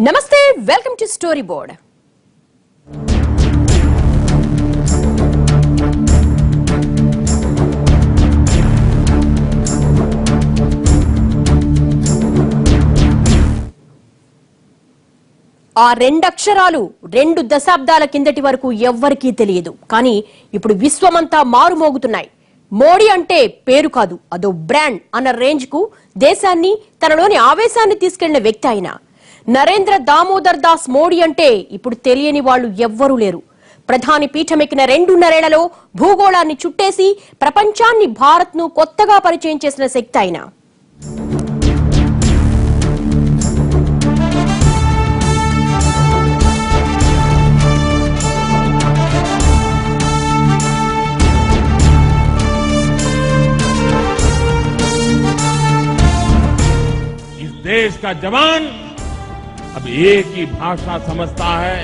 నమస్తే, welcome to story board. ఆ రెండక్షరాలు 2 దశాబ్దాల కిందటి వరకు ఎవ్వరికీ తెలియదు. కానీ ఇప్పుడు విశ్వమంతా మారుమోగుతున్నాయి. మోడీ అంటే పేరు కాదు, అదో బ్రాండ్ అన్న రేంజ్ కు దేశాన్ని తనలోని ఆవేశాన్ని తీసుకెళ్లిన వ్యక్తి ఆయన. నరేంద్ర దామోదర్ దాస్ మోడీ అంటే ఇప్పుడు తెలియని వాళ్ళు ఎవ్వరూ లేరు. ప్రధాని పీఠమెక్కిన 2.5 ఏళ్లలో భూగోళాన్ని చుట్టేసి ప్రపంచాన్ని, భారత్ ను కొత్తగా పరిచయం చేసిన శక్తి ఆయన. देश का जवान अब एक ही भाषा समझता है,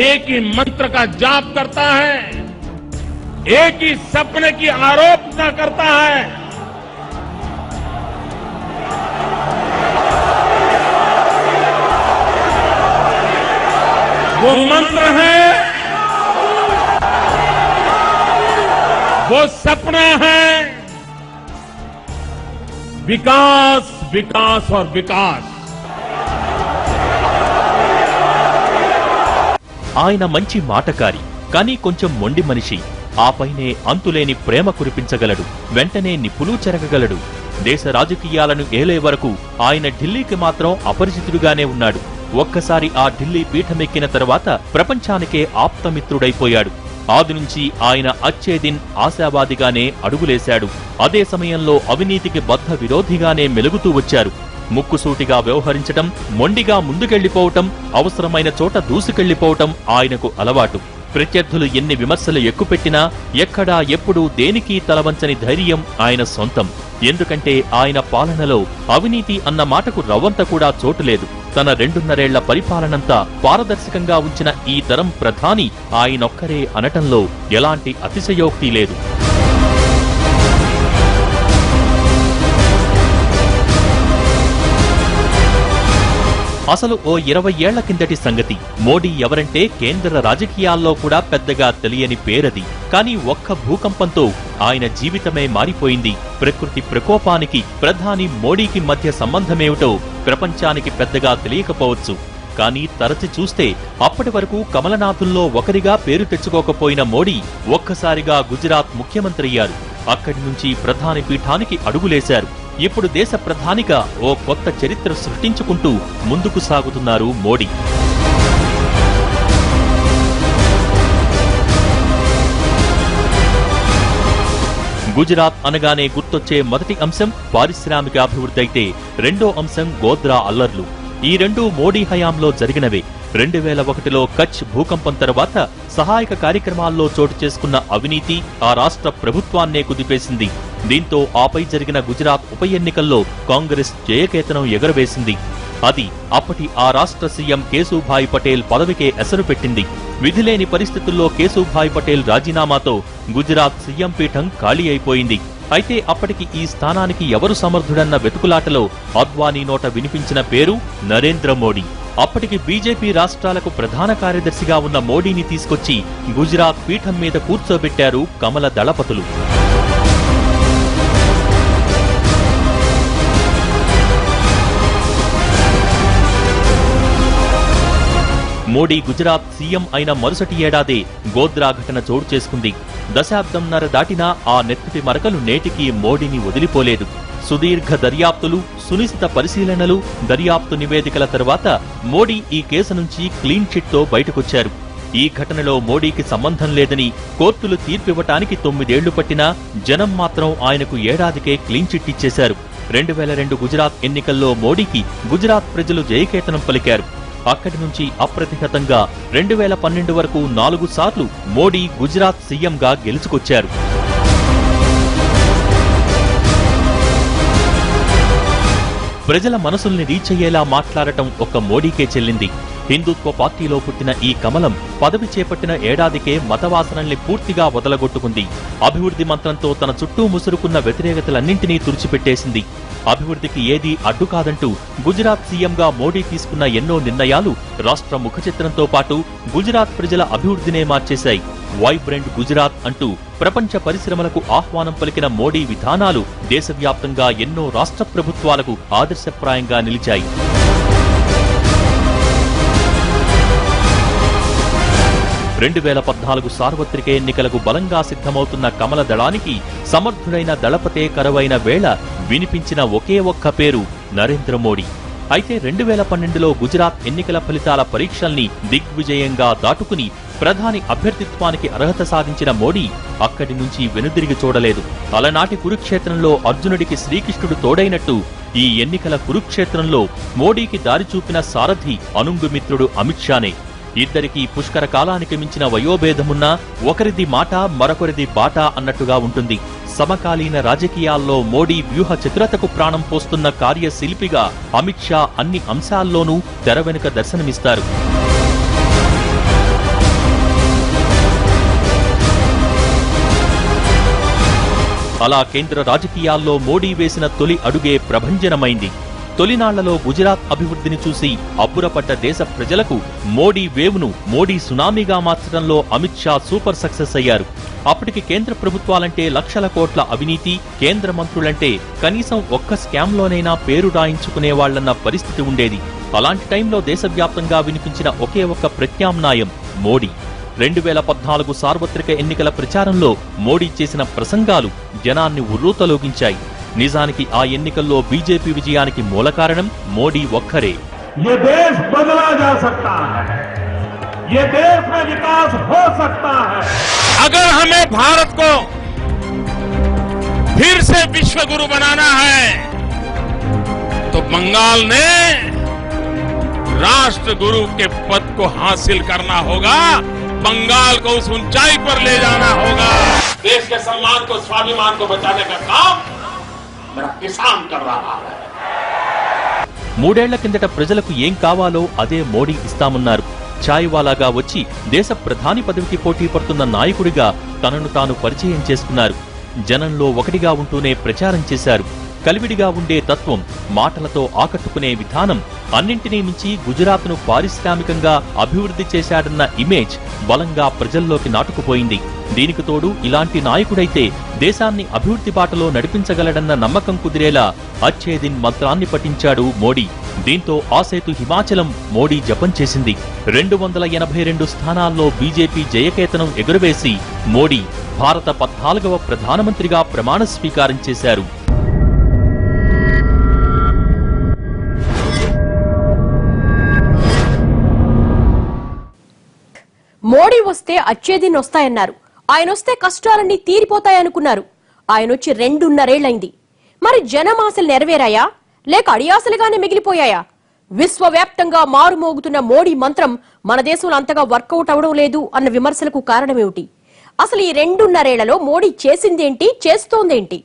एक ही मंत्र का जाप करता है, एक ही सपने की आरोपना करता है. वो मंत्र है, वो सपना है, विकास, विकास और विकास. ఆయన మంచి మాటకారి, కానీ కొంచెం మొండి మనిషి. ఆపైనే అంతులేని ప్రేమ కురిపించగలడు, వెంటనే నిప్పులు చెరగగలడు. దేశ రాజకీయాలను ఏలే వరకు ఆయన ఢిల్లీకి మాత్రం అపరిచితుడుగానే ఉన్నాడు. ఒక్కసారి ఆ ఢిల్లీ పీఠమెక్కిన తరువాత ప్రపంచానికే ఆప్తమిత్రుడైపోయాడు. ఆది నుంచి ఆయన అచ్చేదిన్ ఆశావాదిగానే అడుగులేశాడు. అదే సమయంలో అవినీతికి బద్ధ విరోధిగానే మెలుగుతూ వచ్చారు. ముక్కుసూటిగా వ్యవహరించటం, మొండిగా ముందుకెళ్లిపోవటం, అవసరమైన చోట దూసుకెళ్లిపోవటం ఆయనకు అలవాటు. ప్రత్యర్థులు ఎన్ని విమర్శలు ఎక్కుపెట్టినా ఎక్కడా ఎప్పుడూ దేనికి తలవంచని ధైర్యం ఆయన సొంతం. ఎందుకంటే ఆయన పాలనలో అవినీతి అన్న మాటకు రవ్వంత కూడా చోటులేదు. తన 2.5 ఏళ్ల పరిపాలనంతా పారదర్శకంగా ఉంచిన ఈ తరం ప్రధాని ఆయనొక్కరే అనటంలో ఎలాంటి అతిశయోక్తి లేదు. అసలు ఓ 20 ఏళ్ల కిందటి సంగతి. మోడీ ఎవరంటే కేంద్ర రాజకీయాల్లో కూడా పెద్దగా తెలియని పేరది. కానీ ఒక్క భూకంపంతో ఆయన జీవితమే మారిపోయింది. ప్రకృతి ప్రకోపానికి ప్రధాని మోడీకి మధ్య సంబంధమేమిటో ప్రపంచానికి పెద్దగా తెలియకపోవచ్చు. కానీ తరచి చూస్తే అప్పటి వరకు కమలనాథుల్లో ఒకరిగా పేరు తెచ్చుకోకపోయిన మోడీ ఒక్కసారిగా గుజరాత్ ముఖ్యమంత్రయ్యారు. అక్కడి నుంచి ప్రధాని పీఠానికి అడుగులేశారు. ఇప్పుడు దేశ ప్రధానిగా ఓ కొత్త చరిత్ర సృష్టించుకుంటూ ముందుకు సాగుతున్నారు మోడీ. గుజరాత్ అనగానే గుర్తొచ్చే మొదటి అంశం పారిశ్రామికాభివృద్ధి అయితే రెండో అంశం గోద్రా అల్లర్లు. ఈ రెండూ మోడీ హయాంలో జరిగినవే. 2001లో కచ్ భూకంపం తర్వాత సహాయక కార్యక్రమాల్లో చోటు చేసుకున్న అవినీతి ఆ రాష్ట్ర ప్రభుత్వాన్నే కుదిపేసింది. దీంతో ఆపై జరిగిన గుజరాత్ ఉప ఎన్నికల్లో కాంగ్రెస్ జయకేతనం ఎగరవేసింది. అది అప్పటి ఆ రాష్ట్ర సీఎం కేశూభాయ్ పటేల్ పదవికే ఎసరు పెట్టింది. విధిలేని పరిస్థితుల్లో కేశూభాయ్ పటేల్ రాజీనామాతో గుజరాత్ సీఎం పీఠం ఖాళీ అయిపోయింది. అయితే అప్పటికి ఈ స్థానానికి ఎవరు సమర్థుడన్న వెతుకులాటలో అద్వానీ నోట వినిపించిన పేరు నరేంద్ర మోడీ. అప్పటికి బీజేపీ రాష్ట్రాలకు ప్రధాన కార్యదర్శిగా ఉన్న మోడీని తీసుకొచ్చి గుజరాత్ పీఠం మీద కూర్చోబెట్టారు కమల దళపతులు. మోడీ గుజరాత్ సీఎం అయిన మరుసటి ఏడాదే గోద్రా ఘటన చోటు చేసుకుంది. దశాబ్దంన్నర దాటినా ఆ నెత్తుటి మరకలు నేటికీ మోడీని వదిలిపోలేదు. సుదీర్ఘ దర్యాప్తులు, సునిశిత పరిశీలనలు, దర్యాప్తు నివేదికల తర్వాత మోడీ ఈ కేసు నుంచి క్లీన్ చిట్తో బయటకొచ్చారు. ఈ ఘటనలో మోడీకి సంబంధం లేదని కోర్టులు తీర్పివ్వటానికి 9 ఏళ్లు పట్టినా జనం మాత్రం ఆయనకు ఏడాదికే క్లీన్ చిట్ ఇచ్చేశారు. 2002 గుజరాత్ ఎన్నికల్లో మోడీకి గుజరాత్ ప్రజలు జయకేతనం పలికారు. అక్కడి నుంచి అప్రతిహతంగా 2012 వరకు 4 సార్లు మోడీ గుజరాత్ సీఎంగా గెలుచుకొచ్చారు. ప్రజల మనసుల్ని రీచ్ అయ్యేలా మాట్లాడటం ఒక్క మోడీకే చెల్లింది. హిందుత్వ పార్టీలో పుట్టిన ఈ కమలం పదవి చేపట్టిన ఏడాదికే మతవాసనల్ని పూర్తిగా వదలగొట్టుకుంది. అభివృద్ధి మంత్రంతో తన చుట్టూ ముసురుకున్న వ్యతిరేకతలన్నింటినీ తుడిచిపెట్టేసింది. అభివృద్ధికి ఏదీ అడ్డు కాదంటూ గుజరాత్ సీఎంగా మోడీ తీసుకున్న ఎన్నో నిర్ణయాలు రాష్ట్ర ముఖచిత్రంతో పాటు గుజరాత్ ప్రజల అభివృద్ధినే మార్చేశాయి. వైబ్రెంట్ గుజరాత్ అంటూ ప్రపంచ పరిశ్రమలకు ఆహ్వానం పలికిన మోడీ విధానాలు దేశవ్యాప్తంగా ఎన్నో రాష్ట్ర ప్రభుత్వాలకు ఆదర్శప్రాయంగా నిలిచాయి. రెండు 2014 సార్వత్రిక ఎన్నికలకు బలంగా సిద్ధమవుతున్న కమల దళానికి సమర్థుడైన దళపతే కరువైన వేళ వినిపించిన ఒకే ఒక్క పేరు నరేంద్ర మోడీ. అయితే 2012లో గుజరాత్ ఎన్నికల ఫలితాల పరీక్షల్ని దిగ్విజయంగా దాటుకుని ప్రధాని అభ్యర్థిత్వానికి అర్హత సాధించిన మోడీ అక్కడి నుంచి వెనుదిరిగి చూడలేదు. అలనాటి కురుక్షేత్రంలో అర్జునుడికి శ్రీకృష్ణుడు తోడైనట్టు ఈ ఎన్నికల కురుక్షేత్రంలో మోడీకి దారి చూపిన సారథి అనుంగుమిత్రుడు అమిత్ షానే. ఇద్దరికీ పుష్కర కాలానికి మించిన వయోభేదమున్నా ఒకరిది మాట మరొకరిది బాట అన్నట్టుగా ఉంటుంది. సమకాలీన రాజకీయాల్లో మోడీ వ్యూహ చతురతకు ప్రాణం పోస్తున్న కార్యశిల్పిగా అమిత్ షా అన్ని అంశాల్లోనూ తెర వెనుక దర్శనమిస్తారు. అలా కేంద్ర రాజకీయాల్లో మోడీ వేసిన తొలి అడుగే ప్రభంజనమైంది. తొలినాళ్లలో గుజరాత్ అభివృద్ధిని చూసి అబ్బురపడ్డ దేశ ప్రజలకు మోడీ వేవ్ను మోడీ సునామీగా మార్చడంలో అమిత్ షా సూపర్ సక్సెస్ అయ్యారు. అప్పటికి కేంద్ర ప్రభుత్వాలంటే లక్షల కోట్ల అవినీతి, కేంద్ర మంత్రులంటే కనీసం ఒక్క స్కామ్లోనైనా పేరు రాయించుకునేవాళ్లన్న పరిస్థితి ఉండేది. అలాంటి టైంలో దేశవ్యాప్తంగా వినిపించిన ఒకే ఒక్క ప్రత్యామ్నాయం మోడీ. 2014 సార్వత్రిక ఎన్నికల ప్రచారంలో మోడీ చేసిన ప్రసంగాలు జనాన్ని ఉర్రూతలూగించాయి. నిజానికి ఆ ఎన్నికల్లో బీజేపీ విజయానికి మూల కారణం మోడీ ఒక్కరే. ये देश बदला जा सकता है, ये देश में विकास हो सकता है। अगर हमें भारत को फिर से विश्व गुरु बनाना है तो बंगाल ने राष्ट्र गुरु के पद को हासिल करना होगा, बंगाल को उस ऊंचाई पर ले जाना होगा। देश के सम्मान को, स्वाभिमान को बचाने का काम मेरा किसान कर रहा है। మూడేళ్ల కిందట ప్రజలకు ఏం కావాలో అదే మోడీ ఇస్తామన్నారు. ఛాయ్వాలాగా వచ్చి దేశ ప్రధాని పదవికి పోటీ పడుతున్న నాయకుడిగా తనను తాను పరిచయం చేసుకున్నారు. జనంలో ఒకటిగా ఉంటూనే ప్రచారం చేశారు. కలివిడిగా ఉండే తత్వం, మాటలతో ఆకట్టుకునే విధానం, అన్నింటినీ మించి గుజరాత్ను పారిశ్రామికంగా అభివృద్ధి చేశాడన్న ఇమేజ్ బలంగా ప్రజల్లోకి నాటుకుపోయింది. దీనికి తోడు ఇలాంటి నాయకుడైతే దేశాన్ని అభివృద్ధి బాటలో నడిపించగలడన్న నమ్మకం కుదిరేలా అచ్ఛే దిన్ మంత్రాన్ని పఠించాడు మోడీ. దీంతో ఆసేతు హిమాచలం మోడీ జపం చేసింది. 282 స్థానాల్లో బీజేపీ జయకేతనం ఎగురవేసి మోడీ భారత 14వ ప్రధానమంత్రిగా ప్రమాణ స్వీకారం చేశారు. మోడీ వస్తే అచ్చేదిన్ వస్తాయన్నారు. ఆయనొస్తే కష్టాలన్నీ తీరిపోతాయనుకున్నారు. ఆయనొచ్చి 2.5 ఏళ్లైంది. మరి జనమాశలు నెరవేరాయా లేక అడియాసలుగానే మిగిలిపోయాయా? విశ్వవ్యాప్తంగా మారుమోగుతున్న మోడీ మంత్రం మన దేశంలో అంతగా వర్కౌట్ అవడం లేదు అన్న విమర్శలకు కారణమేమిటి? అసలు ఈ 2.5 ఏళ్లలో మోడీ చేసిందేంటి, చేస్తోందేంటి?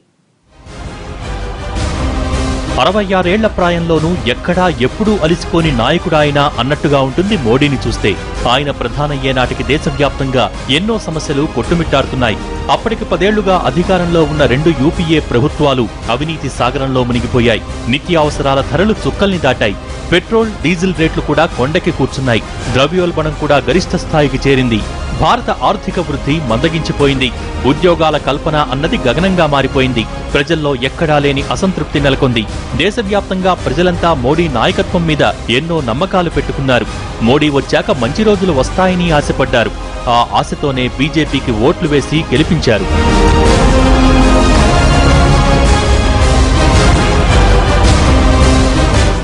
66 ఏళ్ల ప్రాయంలోనూ ఎక్కడా ఎప్పుడూ అలిసిపోని నాయకుడాయన అన్నట్టుగా ఉంటుంది మోడీని చూస్తే. ఆయన ప్రధానయ్యే నాటికి దేశవ్యాప్తంగా ఎన్నో సమస్యలు కొట్టుమిట్టాడుతున్నాయి. అప్పటికి 10 ఏళ్లుగా అధికారంలో ఉన్న 2 యూపీఏ ప్రభుత్వాలు అవినీతి సాగరంలో మునిగిపోయాయి. నిత్యావసరాల ధరలు చుక్కల్ని దాటాయి. పెట్రోల్, డీజిల్ రేట్లు కూడా కొండకి కూర్చున్నాయి. ద్రవ్యోల్బణం కూడా గరిష్ఠ స్థాయికి చేరింది. భారత ఆర్థిక వృద్ధి మందగించిపోయింది. ఉద్యోగాల కల్పన అన్నది గగనంగా మారిపోయింది. ప్రజల్లో ఎక్కడా లేని అసంతృప్తి నెలకొంది. దేశవ్యాప్తంగా ప్రజలంతా మోడీ నాయకత్వం మీద ఎన్నో నమ్మకాలు పెట్టుకున్నారు. మోడీ వచ్చాక మంచి రోజులు వస్తాయని ఆశపడ్డారు. ఆ ఆశతోనే బీజేపీకి ఓట్లు వేసి గెలిపించారు.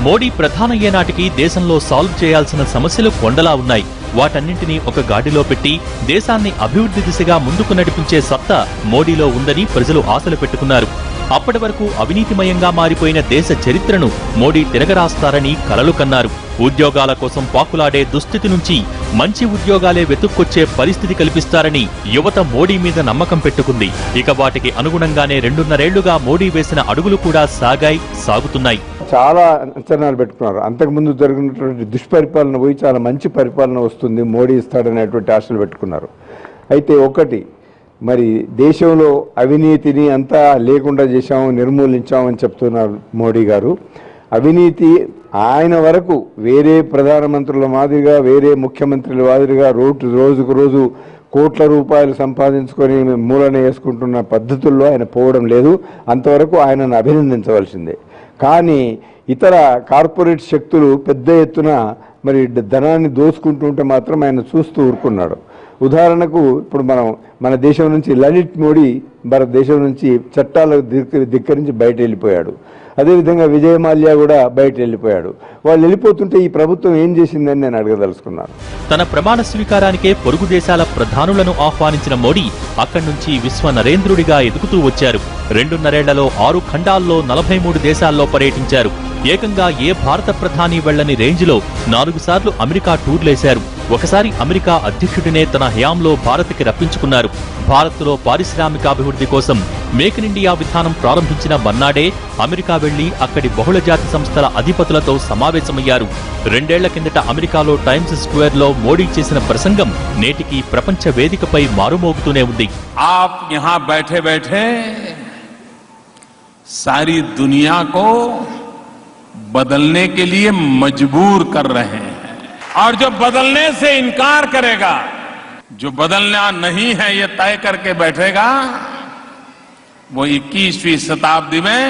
మోడీ ప్రధానయ్యే నాటికి దేశంలో సాల్వ్ చేయాల్సిన సమస్యలు కొండలా ఉన్నాయి. వాటన్నింటినీ ఒక గాడిలో పెట్టి దేశాన్ని అభివృద్ధి దిశగా ముందుకు నడిపించే సత్తా మోడీలో ఉందని ప్రజలు ఆశలు పెట్టుకున్నారు. అప్పటి వరకు అవినీతిమయంగా మారిపోయిన దేశ చరిత్రను మోడీ తిరగరాస్తారని కలలు కన్నారు. ఉద్యోగాల కోసం పాకులాడే దుస్థితి నుంచి మంచి ఉద్యోగాలే వెతుక్కొచ్చే పరిస్థితి కల్పిస్తారని యువత మోడీ మీద నమ్మకం పెట్టుకుంది. ఇక వాటికి అనుగుణంగానే 2.5 ఏళ్లుగా మోడీ వేసిన అడుగులు కూడా సాగుతున్నాయి. చాలా అంచనాలు పెట్టుకున్నారు. అంతకుముందు జరిగినటువంటి దుష్పరిపాలన పోయి చాలా మంచి పరిపాలన వస్తుంది, మోడీ ఇస్తాడనేటువంటి ఆశలు పెట్టుకున్నారు. అయితే ఒకటి, మరి దేశంలో అవినీతిని అంతా లేకుండా చేశాము, నిర్మూలించామని చెప్తున్నారు మోడీ గారు. అవినీతి ఆయన వరకు వేరే ప్రధానమంత్రుల మాదిరిగా, వేరే ముఖ్యమంత్రుల మాదిరిగా రోజుకు రోజు కోట్ల రూపాయలు సంపాదించుకొని మూలన వేసుకుంటున్న పద్ధతుల్లో ఆయన పోవడం లేదు. అంతవరకు ఆయనను అభినందించవలసిందే. కానీ ఇతర కార్పొరేట్ శక్తులు పెద్ద ఎత్తున మరి ధనాన్ని దోచుకుంటుంటే మాత్రం ఆయన చూస్తూ ఊరుకున్నాడు. ఉదాహరణకు ఇప్పుడు మన దేశం నుంచి లలిత్ మోడీ భారతదేశం నుంచి చట్టాలకు ధిక్కరించి బయట వెళ్ళిపోయాడు. అదేవిధంగా విజయ్ మాల్యా కూడా బయట వెళ్ళిపోయాడు. వాళ్ళు వెళ్ళిపోతుంటే ఈ ప్రభుత్వం ఏం చేసిందని నేను అడగదలుచుకున్నాను. తన ప్రమాణ స్వీకారానికే పొరుగు దేశాల ప్రధానులను ఆహ్వానించిన మోడీ అక్కడి నుంచి విశ్వ నరేంద్రుడిగా ఎదుగుతూ వచ్చారు. 2.5 6 ఖండాల్లో 43 దేశాల్లో పర్యటించారు. ఏకంగా ఏ భారత ప్రధాని వెళ్లని రేంజ్లో 4 సార్లు అమెరికా టూర్లేశారు. ఒకసారి అమెరికా అధ్యక్షుడినే తన హయాంలో భారత్కి రప్పించుకున్నారు. భారత్లో పారిశ్రామికాభివృద్ధి కోసం మేక్ ఇన్ ఇండియా విధానం ప్రారంభించిన మర్నాడే అమెరికా వెళ్లి అక్కడి బహుళజాతి సంస్థల అధిపతులతో సమావేశమయ్యారు. 2 ఏళ్ల కిందట అమెరికాలో టైమ్స్ స్క్వేర్ లో మోడీ చేసిన ప్రసంగం నేటికి ప్రపంచ వేదికపై మారుమోగుతూనే ఉంది. आप यहां बैठे बैठे सारी दुनिया को बदलने के लिए मजबूर कर रहे हैं, और जो बदलने से इनकार करेगा, जो बदलना नहीं है ये तय करके बैठेगा, वो 21वीं शताब्दी में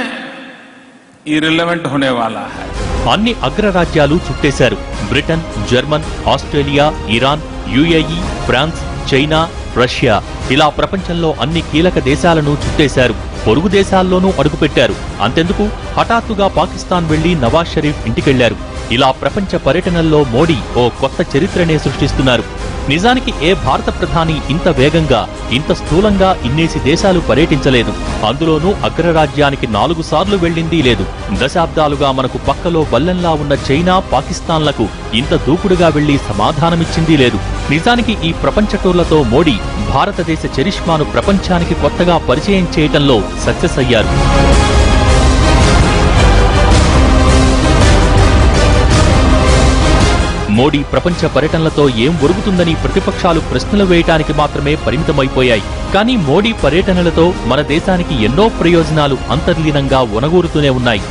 इरेलेवेंट होने वाला है. అన్ని అగ్రరాజ్యాలు చుట్టేశారు. Britain, German, Australia, Iran, UAE, France, China, Russia ఇలా ప్రపంచంలో అన్ని కీలక దేశాలను చుట్టేశారు. పొరుగు దేశాల్లోనూ అడుగుపెట్టారు. అంతెందుకు, హఠాత్తుగా పాకిస్తాన్ వెళ్లి నవాజ్ షరీఫ్ ఇంటికెళ్లారు. ఇలా ప్రపంచ పర్యటనల్లో మోడీ ఓ కొత్త చరిత్రనే సృష్టిస్తున్నారు. నిజానికి ఏ భారత ప్రధాని ఇంత వేగంగా, ఇంత స్థూలంగా ఇన్నేసి దేశాలు పర్యటించలేదు. అందులోనూ అగ్రరాజ్యానికి 4 సార్లు వెళ్లిందీ లేదు. దశాబ్దాలుగా మనకు పక్కలో బల్లెంలా ఉన్న చైనా, పాకిస్తాన్లకు ఇంత దూకుడుగా వెళ్లి సమాధానమిచ్చిందీ లేదు. నిజానికి ఈ ప్రపంచ టూర్లతో మోడీ భారతదేశ చరిష్మాను ప్రపంచానికి కొత్తగా పరిచయం చేయటంలో సక్సెస్ అయ్యారు. మోడీ ప్రపంచ పర్యటనలతో ఏం ఒరుగుతుందని ప్రతిపక్షాలు ప్రశ్నలు వేయటానికి మాత్రమే పరిమితమైపోయాయి. కానీ మోడీ పర్యటనలతో మన దేశానికి ఎన్నో ప్రయోజనాలు అంతర్లీనంగా ఒనగూరుతూనే ఉన్నాయి.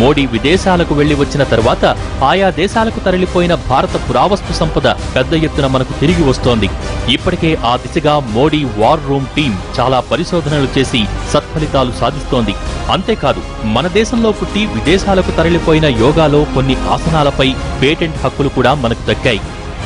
మోడీ విదేశాలకు వెళ్లి వచ్చిన తర్వాత ఆయా దేశాలకు తరలిపోయిన భారత పురావస్తు సంపద పెద్ద ఎత్తున మనకు తిరిగి వస్తోంది. ఇప్పటికే ఆ దిశగా మోడీ వార్ రూమ్ టీం చాలా పరిశోధనలు చేసి సత్ఫలితాలు సాధిస్తోంది. అంతేకాదు, మన దేశంలో పుట్టి విదేశాలకు తరలిపోయిన యోగాలో కొన్ని ఆసనాలపై పేటెంట్ హక్కులు కూడా మనకు దక్కాయి.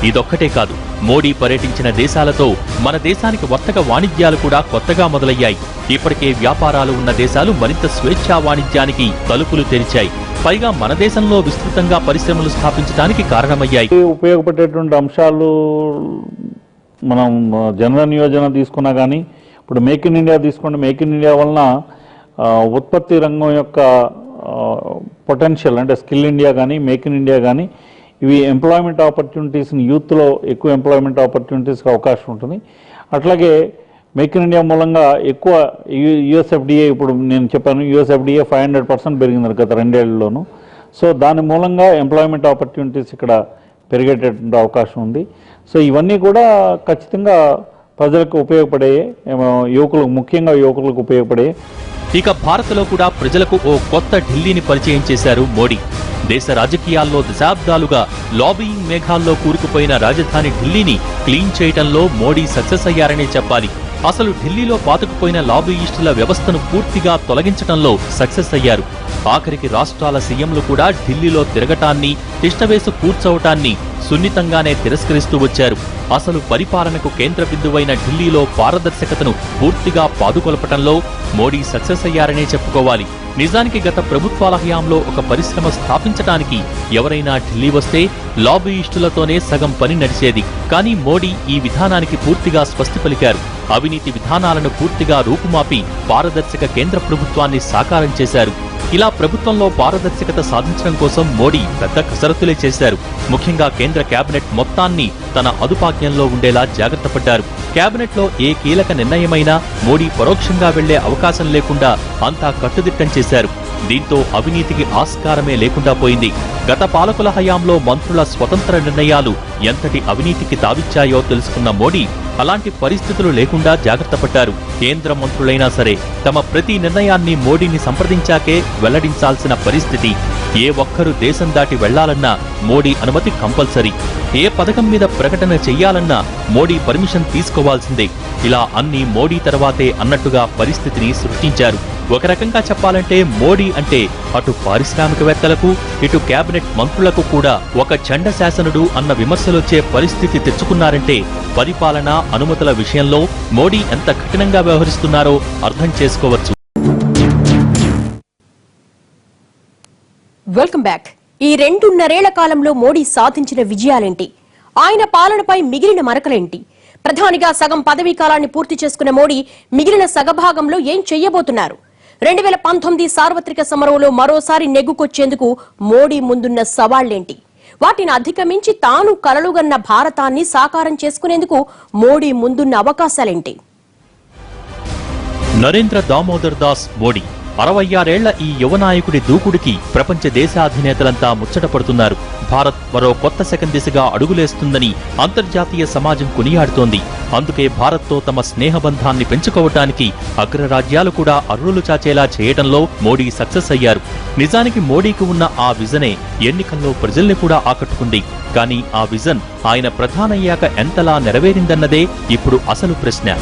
ఇదొక్కటే కాదు, మోడీ పర్యటించిన దేశాలతో మన దేశానికి వర్తక వాణిజ్యాలు కూడా కొత్తగా మొదలయ్యాయి. ఇప్పటికే వ్యాపారాలు ఉన్న దేశాలు మరింత స్వేచ్ఛా వాణిజ్యానికి తలుపులు తెరిచాయి. పైగా మన దేశంలో విస్తృతంగా పరిశ్రమలు స్థాపించడానికి కారణమయ్యాయి. ఉపయోగపడేటువంటి అంశాలు మనం జనరల్ నియోజన తీసుకున్నా కానీ, ఇప్పుడు మేక్ ఇన్ ఇండియా తీసుకోండి. మేక్ ఇన్ ఇండియా వలన ఉత్పత్తి రంగం యొక్క పొటెన్షియల్, అంటే స్కిల్ ఇండియా కానీ, మేక్ ఇన్ ఇండియా కానీ, ఇవి ఎంప్లాయ్మెంట్ ఆపర్చునిటీస్ని, యూత్లో ఎక్కువ ఎంప్లాయ్మెంట్ ఆపర్చునిటీస్కి అవకాశం ఉంటుంది. అట్లాగే మేక్ ఇన్ ఇండియా మూలంగా ఎక్కువ యుఎస్ఎఫ్డిఏ, ఇప్పుడు నేను చెప్పాను యుఎస్ఎఫ్డిఏ 500% పెరిగింది గత 2 ఏళ్లలోనూ. సో దాని మూలంగా ఎంప్లాయ్మెంట్ ఆపర్చునిటీస్ ఇక్కడ పెరిగేటటువంటి అవకాశం ఉంది. సో ఇవన్నీ కూడా ఖచ్చితంగా ప్రజలకు ఉపయోగపడే, యువకులకు, ముఖ్యంగా యువకులకు ఉపయోగపడే. ఇక భారత్లో కూడా ప్రజలకు ఓ కొత్త ఢిల్లీని పరిచయం చేశారు మోడీ. దేశ రాజకీయాల్లో దశాబ్దాలుగా లాబీయింగ్ మేఘాల్లో కూరుకుపోయిన రాజధాని ఢిల్లీని క్లీన్ చేయటంలో మోడీ సక్సెస్ అయ్యారనే చెప్పాలి. అసలు ఢిల్లీలో పాతుకుపోయిన లాబీయిస్టుల వ్యవస్థను పూర్తిగా తొలగించడంలో సక్సెస్ అయ్యారు. ఆఖరికి రాష్ట్రాల సీఎంలు కూడా ఢిల్లీలో తిరగటాన్ని, తిష్టవేసి కూర్చోవటాన్ని సున్నితంగానే తిరస్కరిస్తూ వచ్చారు. అసలు పరిపాలనకు కేంద్ర బిందువైన ఢిల్లీలో పారదర్శకతను పూర్తిగా పాదుకొల్పటంలో మోడీ సక్సెస్ అయ్యారనే చెప్పుకోవాలి. నిజానికి గత ప్రభుత్వాల హయాంలో ఒక పరిశ్రమ స్థాపించడానికి ఎవరైనా ఢిల్లీ వస్తే లాబీయిస్టులతోనే సగం పని నడిచేది. కానీ మోడీ ఈ విధానానికి పూర్తిగా స్వస్తి పలికారు. అవినీతి విధానాలను పూర్తిగా రూపుమాపి పారదర్శక కేంద్ర ప్రభుత్వాన్ని సాకారం చేశారు. ఇలా ప్రభుత్వంలో పారదర్శకత సాధించడం కోసం మోడీ పెద్ద కసరత్తులే చేశారు. ముఖ్యంగా కేంద్ర కేబినెట్ మొత్తాన్ని తన అదుపాజ్ఞంలో ఉండేలా జాగ్రత్త పడ్డారు. కేబినెట్లో ఏ కీలక నిర్ణయమైనా మోడీ పరోక్షంగా వెళ్లే అవకాశం లేకుండా అంతా కట్టుదిట్టం చేశారు. దీంతో అవినీతికి ఆస్కారమే లేకుండా పోయింది. గత పాలకుల హయాంలో మంత్రుల స్వతంత్ర నిర్ణయాలు ఎంతటి అవినీతికి తావిచ్చాయో తెలుసుకున్న మోడీ అలాంటి పరిస్థితులు లేకుండా జాగ్రత్త పడ్డారు. కేంద్ర మంత్రులైనా సరే తమ ప్రతి నిర్ణయాన్ని మోడీని సంప్రదించాకే వెల్లడించాల్సిన పరిస్థితి. ఏ ఒక్కరు దేశం దాటి వెళ్లాలన్నా మోడీ అనుమతి కంపల్సరీ. ఏ పథకం మీద ప్రకటన చెయ్యాలన్నా మోడీ పర్మిషన్ తీసుకోవాల్సిందే. ఇలా అన్ని మోడీ తర్వాతే అన్నట్టుగా పరిస్థితిని సృష్టించారు. ఒక రకంగా చెప్పాలంటే మోడీ అంటే అటు పారిశ్రామికవేత్తలకు ఇటు కేబినెట్ మంత్రులకు కూడా ఒక చండ శాసనుడు అన్న విమర్శలొచ్చే పరిస్థితి తెచ్చుకున్నారంటే పరిపాలన అనుమతుల విషయంలో మోడీ ఎంత కఠినంగా వ్యవహరిస్తున్నారో అర్థం చేసుకోవచ్చు. Welcome back. ఈ 2.5 కాలంలో మోడీ సాధించిన విజయాలేంటి? ఆయన పాలనపై మిగిలిన మరకలేంటి? ప్రధానిగా సగం పదవీ కాలాన్ని పూర్తి చేసుకున్న మోడీ మిగిలిన సగభాగంలో ఏం చెయ్యబోతున్నారు? 2019 సార్వత్రిక సమరంలో మరోసారి నెగ్గుకొచ్చేందుకు మోడీ ముందున్న సవాళ్లేంటి? వాటిని అధిగమించి తాను కలలుగన్న భారతాన్ని సాకారం చేసుకునేందుకు మోడీ ముందున్న అవకాశాలేంటి? నరేంద్ర దామోదర్ దాస్ మోడీ 66 ఏళ్ల ఈ యువ నాయకుడి దూకుడికి ప్రపంచ దేశాధినేతలంతా ముచ్చటపడుతున్నారు. భారత్ మరో కొత్త శకం దిశగా అడుగులేస్తుందని అంతర్జాతీయ సమాజం కొనియాడుతోంది. అందుకే భారత్తో తమ స్నేహబంధాన్ని పెంచుకోవటానికి అగ్రరాజ్యాలు కూడా అర్రులు చాచేలా చేయడంలో మోడీ సక్సెస్ అయ్యారు. నిజానికి మోడీకి ఉన్న ఆ విజనే ఎన్నికల్లో ప్రజల్ని కూడా ఆకట్టుకుంది. కానీ ఆ విజన్ ఆయన ప్రధానయ్యాక ఎంతలా నెరవేరిందన్నదే ఇప్పుడు అసలు ప్రశ్న.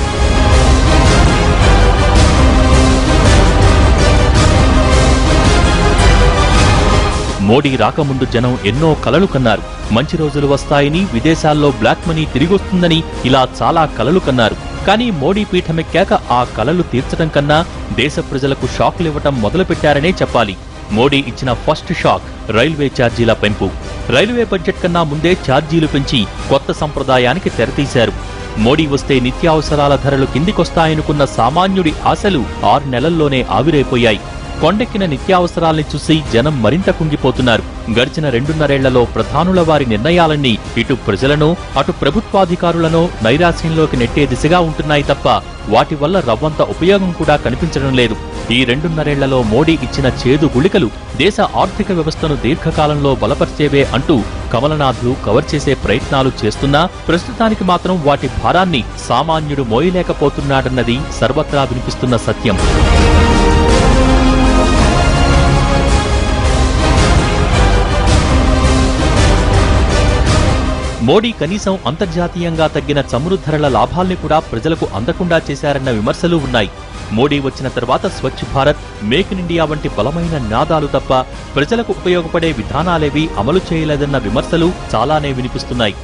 మోడీ రాకముందు జనం ఎన్నో కలలు కన్నారు. మంచి రోజులు వస్తాయని, విదేశాల్లో బ్లాక్ మనీ తిరిగొస్తుందని ఇలా చాలా కలలు కన్నారు. కానీ మోడీ పీఠమెక్కాక ఆ కలలు తీర్చడం కన్నా దేశ ప్రజలకు షాక్లివ్వటం మొదలుపెట్టారనే చెప్పాలి. మోడీ ఇచ్చిన ఫస్ట్ షాక్ రైల్వే ఛార్జీల పెంపు. రైల్వే బడ్జెట్ కన్నా ముందే ఛార్జీలు పెంచి కొత్త సంప్రదాయానికి తెరతీశారు. మోడీ వస్తే నిత్యావసరాల ధరలు కిందికొస్తాయనుకున్న సామాన్యుడి ఆశలు 6 నెలల్లోనే ఆవిరైపోయాయి. కొండెక్కిన నిత్యావసరాల్ని చూసి జనం మరింత కుంగిపోతున్నారు. గడిచిన 2.5 ఏళ్లలో ప్రధానుల వారి నిర్ణయాలన్నీ ఇటు ప్రజలను అటు ప్రభుత్వాధికారులను నైరాశ్యంలోకి నెట్టే దిశగా ఉంటున్నాయి తప్ప వాటి వల్ల రవ్వంత ఉపయోగం కూడా కనిపించడం లేదు. ఈ 2.5 ఏళ్లలో మోడీ ఇచ్చిన చేదు గుళికలు దేశ ఆర్థిక వ్యవస్థను దీర్ఘకాలంలో బలపరిచేవే అంటూ కమలనాథులు కవర్ చేసే ప్రయత్నాలు చేస్తున్నా ప్రస్తుతానికి మాత్రం వాటి భారాన్ని సామాన్యుడు మోయలేకపోతున్నాడన్నది సర్వత్రా వినిపిస్తున్న సత్యం. మోడీ కనీసం అంతర్జాతీయంగా తగ్గిన చమురు ధరల లాభాల్ని కూడా ప్రజలకు అందకుండా చేశారన్న విమర్శలు ఉన్నాయి. మోడీ వచ్చిన తర్వాత Swachh Bharat, make in India వంటి బలమైన నినాదాలు తప్ప ప్రజలకు ఉపయోగపడే విధానాలేవీ అమలు చేయలేదన్న విమర్శలు చాలానే వినిపిస్తున్నాయి.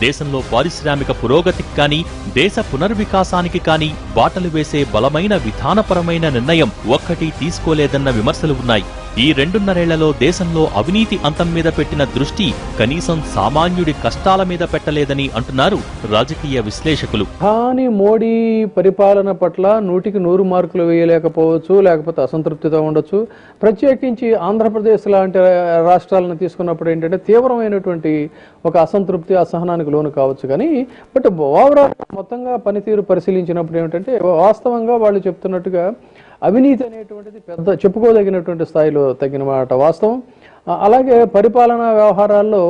దేశంలో పారిశ్రామిక పురోగతికి కానీ దేశ పునర్వికాసానికి కానీ బాటలు వేసే బలమైన విధానపరమైన నిర్ణయం ఒక్కటి తీసుకోలేదన్న విమర్శలు ఉన్నాయి. ఈ 2.5 ఏళ్లలో దేశంలో అవినీతి అంతం మీద పెట్టిన దృష్టి కనీసం సామాన్యుడి కష్టాల మీద పెట్టలేదని అంటున్నారు రాజకీయ విశ్లేషకులు. కానీ మోడీ పరిపాలన పట్ల 100కి 100 మార్కులు వేయలేకపోవచ్చు, లేకపోతే అసంతృప్తితో ఉండొచ్చు. ప్రత్యేకించి ఆంధ్రప్రదేశ్ లాంటి రాష్ట్రాలను తీసుకున్నప్పుడు ఏంటంటే తీవ్రమైనటువంటి ఒక అసంతృప్తి, అసహనానికి లోను కావచ్చు. కానీ బట్ ఓవరాల్ మొత్తంగా పనితీరు పరిశీలించినప్పుడు ఏమిటంటే వాస్తవంగా వాళ్ళు చెప్తున్నట్టుగా అవినీతి అనేటువంటిది పెద్ద చెప్పుకోదగినటువంటి స్థాయిలో తగ్గిన మాట వాస్తవం. అలాగే పరిపాలనా వ్యవహారాల్లో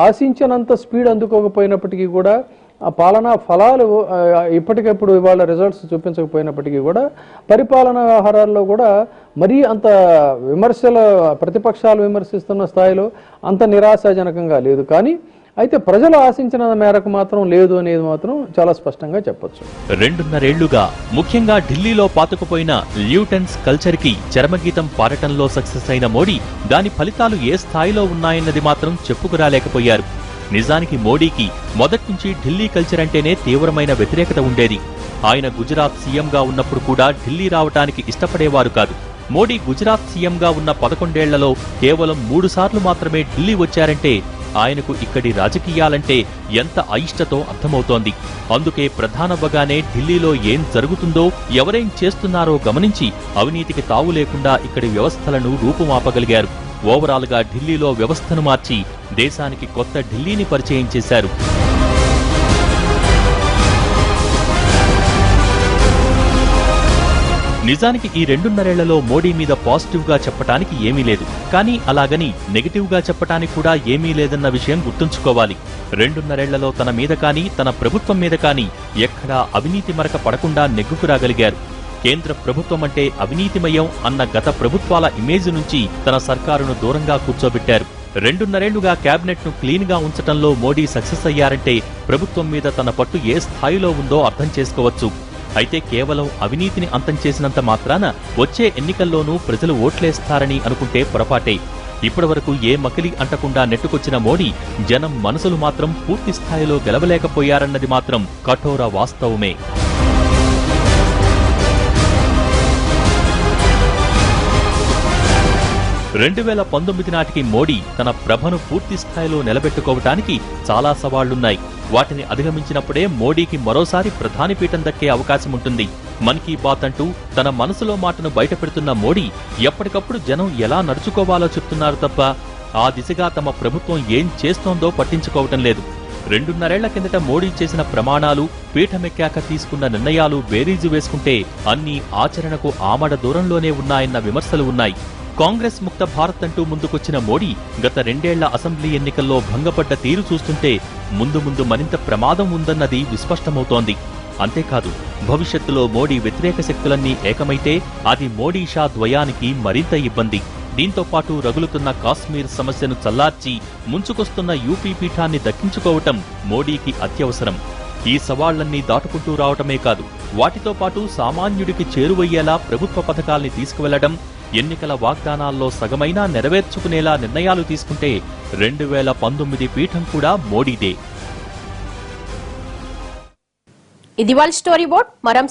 ఆశించినంత స్పీడ్ అందుకోకపోయినప్పటికీ కూడా ఆ పాలనా ఫలాలు ఇప్పటికప్పుడు ఇవాళ రిజల్ట్స్ చూపించకపోయినప్పటికీ కూడా పరిపాలనా వ్యవహారాల్లో కూడా మరీ అంత ప్రతిపక్షాలు విమర్శిస్తున్న స్థాయిలో అంత నిరాశాజనకంగా లేదు. కానీ అయితే ప్రజలు ఆశించిన మేరకు మాత్రం లేదు అనేది మాత్రం చాలా స్పష్టంగా చెప్పొచ్చు. 2.5 ఏళ్లుగా ముఖ్యంగా ఢిల్లీలో పాతుకుపోయిన ల్యూటెన్స్ కల్చర్ కి చరమగీతం పాడటంలో సక్సెస్ అయిన మోడీ దాని ఫలితాలు ఏ స్థాయిలో ఉన్నాయన్నది మాత్రం చెప్పుకురాలేకపోయారు. నిజానికి మోడీకి మొదట్నుంచి ఢిల్లీ కల్చర్ అంటేనే తీవ్రమైన వ్యతిరేకత ఉండేది. ఆయన గుజరాత్ సీఎంగా ఉన్నప్పుడు కూడా ఢిల్లీ రావటానికి ఇష్టపడేవారు కాదు. మోడీ గుజరాత్ సీఎంగా ఉన్న 11 ఏళ్లలో కేవలం 3 సార్లు మాత్రమే ఢిల్లీ వచ్చారంటే ఆయనకు ఇక్కడి రాజకీయాలంటే ఎంత అయిష్టతో అర్థమవుతోంది. అందుకే ప్రధానవ్వగానే ఢిల్లీలో ఏం జరుగుతుందో ఎవరేం చేస్తున్నారో గమనించి అవినీతికి తావు లేకుండా ఇక్కడి వ్యవస్థలను రూపుమాపగలిగారు. ఓవరాల్ గా ఢిల్లీలో వ్యవస్థను మార్చి దేశానికి కొత్త ఢిల్లీని పరిచయం చేశారు. నిజానికి ఈ 2.5 మోడీ మీద పాజిటివ్ గా చెప్పటానికి ఏమీ లేదు, కానీ అలాగని నెగటివ్ గా చెప్పటానికి కూడా ఏమీ లేదన్న విషయం గుర్తుంచుకోవాలి. 2.5 తన మీద కానీ తన ప్రభుత్వం మీద కానీ ఎక్కడా అవినీతి మరక పడకుండా నెగ్గుకు రాగలిగారు. కేంద్ర ప్రభుత్వం అంటే అవినీతిమయం అన్న గత ప్రభుత్వాల ఇమేజ్ నుంచి తన సర్కారును దూరంగా కూర్చోబెట్టారు. 2.5 కేబినెట్ ను క్లీన్ గా ఉంచటంలో మోడీ సక్సెస్ అయ్యారంటే ప్రభుత్వం మీద తన పట్టు ఏ స్థాయిలో ఉందో అర్థం చేసుకోవచ్చు. అయితే కేవలం అవినీతిని అంతం చేసినంత మాత్రాన వచ్చే ఎన్నికల్లోనూ ప్రజలు ఓట్లేస్తారని అనుకుంటే పొరపాటే. ఇప్పటివరకు ఏ మకిలి అంటకుండా నెట్టుకొచ్చిన మోడీ జనం మనసులు మాత్రం పూర్తి స్థాయిలో గెలవలేకపోయారన్నది మాత్రం కఠోర వాస్తవమే. 2019 నాటికి మోడీ తన ప్రభను పూర్తి స్థాయిలో నిలబెట్టుకోవటానికి చాలా సవాళ్లున్నాయి. వాటిని అధిగమించినప్పుడే మోడీకి మరోసారి ప్రధాని పీఠం దక్కే అవకాశం ఉంటుంది. మన్ కీ బాత్ అంటూ తన మనసులో మాటను బయటపెడుతున్న మోడీ ఎప్పటికప్పుడు జనం ఎలా నడుచుకోవాలో చెప్తున్నారు తప్ప ఆ దిశగా తమ ప్రభుత్వం ఏం చేస్తోందో పట్టించుకోవటం లేదు. 2.5 కిందట మోడీ చేసిన ప్రమాణాలు, పీఠమెక్కాక తీసుకున్న నిర్ణయాలు బేరీజు వేసుకుంటే అన్నీ ఆచరణకు ఆమడ దూరంలోనే ఉన్నాయన్న విమర్శలు ఉన్నాయి. కాంగ్రెస్ ముక్త భారత్ అంటూ ముందుకొచ్చిన మోడీ గత 2 ఏళ్ల అసెంబ్లీ ఎన్నికల్లో భంగపడ్డ తీరు చూస్తుంటే ముందు ముందు మరింత ప్రమాదం ఉందన్నది విస్పష్టమవుతోంది. అంతేకాదు, భవిష్యత్తులో మోడీ వ్యతిరేక శక్తులన్నీ ఏకమైతే అది మోడీ షా ద్వయానికి మరింత ఇబ్బంది. దీంతో పాటు రగులుతున్న కాశ్మీర్ సమస్యను చల్లార్చి ముంచుకొస్తున్న యూపీ పీఠాన్ని దక్కించుకోవటం మోడీకి అత్యవసరం. ఈ సవాళ్లన్నీ దాటుకుంటూ రావటమే కాదు, వాటితో పాటు సామాన్యుడికి చేరువయ్యేలా ప్రభుత్వ పథకాల్ని తీసుకువెళ్లడం, ఎన్నికల వాగ్దానాల్లో సగమైనా నెరవేర్చుకునేలా నిర్ణయాలు తీసుకుంటే 2019 పీఠం కూడా మోడీదే. ఇది వాళ్ళ స్టోరీ బోర్డ్. మరో